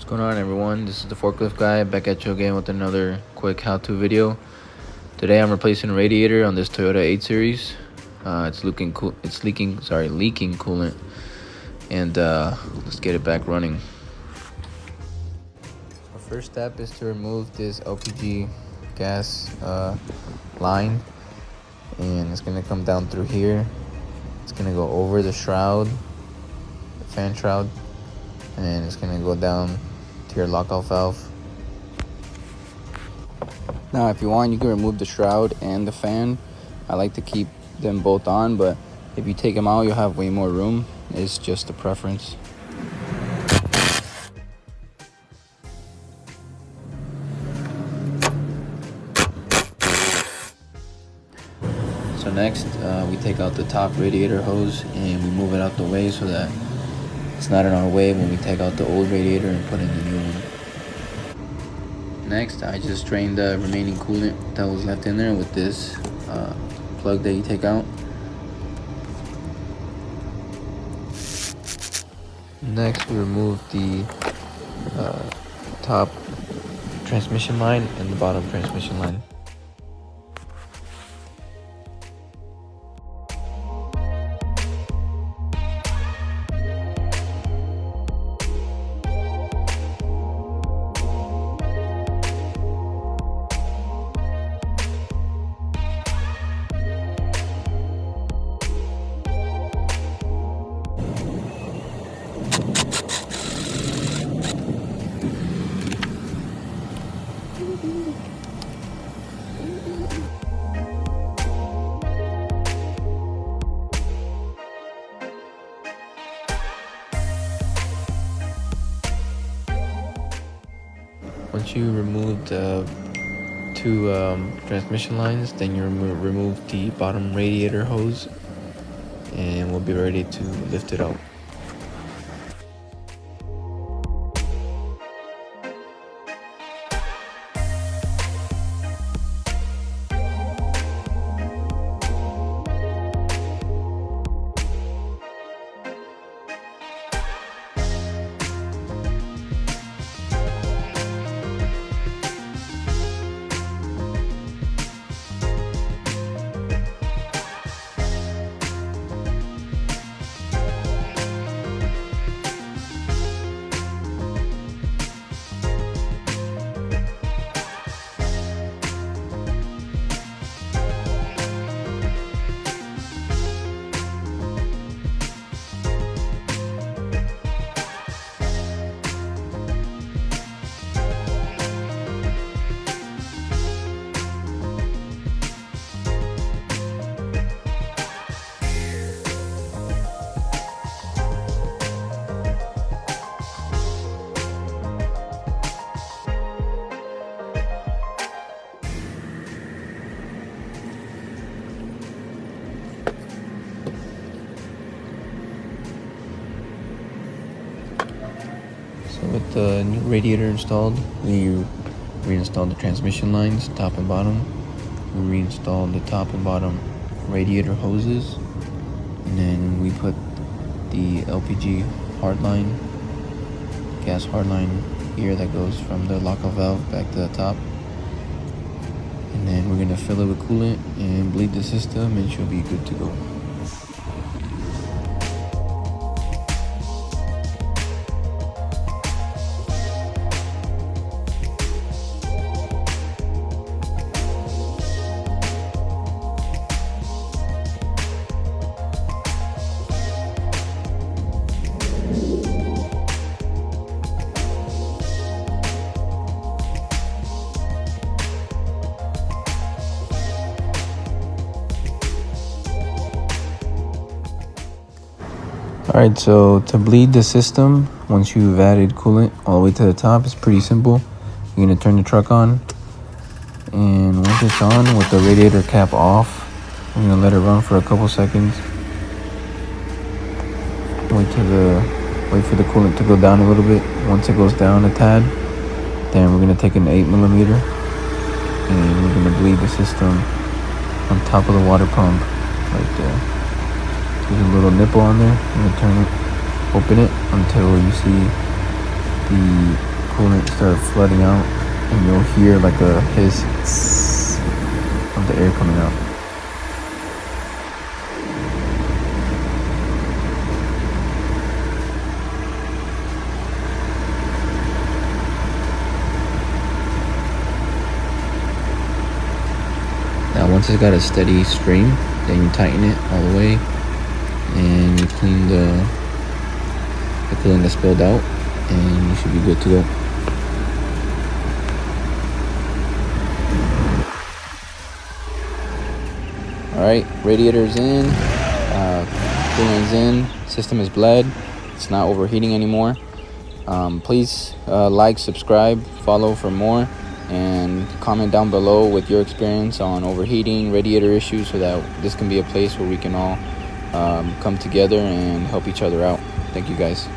What's going on, everyone? This is the Forklift guy back at you again with another quick how-to video. Today I'm replacing a radiator on this Toyota 8 Series. It's leaking coolant, and let's get it back running. The first step is to remove this LPG gas line, and it's gonna come down through here. It's gonna go over the shroud, the fan shroud, and it's gonna go down to your lockout valve. Now if you want, you can remove the shroud and the fan. I like to keep them both on, but if you take them out, you'll have way more room. It's just a preference. So next, we take out the top radiator hose and we move it out the way so that it's not in our way when we take out the old radiator and put in the new one. Next, I just drained the remaining coolant that was left in there with this plug that you take out. Next, we remove the top transmission line and the bottom transmission line. Once you remove the two transmission lines, then you remove the bottom radiator hose, and we'll be ready to lift it out. So with the new radiator installed, we reinstalled the transmission lines, top and bottom. We reinstalled the top and bottom radiator hoses. And then we put the LPG hardline, gas hardline here that goes from the lockout valve back to the top. And then we're gonna fill it with coolant and bleed the system, and she'll be good to go. Alright, so to bleed the system, once you've added coolant all the way to the top, it's pretty simple. You're going to turn the truck on, and once it's on with the radiator cap off, I'm going to let it run for a couple seconds. Wait for the coolant to go down a little bit. Once it goes down a tad, then we're going to take an 8mm and we're going to bleed the system on top of the water pump right there. There's a little nipple on there. I'm going to open it until you see the start flooding out, and you'll hear like a hiss of the air coming out. Now once it's got a steady stream, then you tighten it all the way and you clean the coolant that spilled out, and you should be good to go. Alright, radiator's in, coolant's in, system is bled, it's not overheating anymore. Please like, subscribe, follow for more, and comment down below with your experience on overheating, radiator issues, so that this can be a place where we can all come together and help each other out. Thank you guys.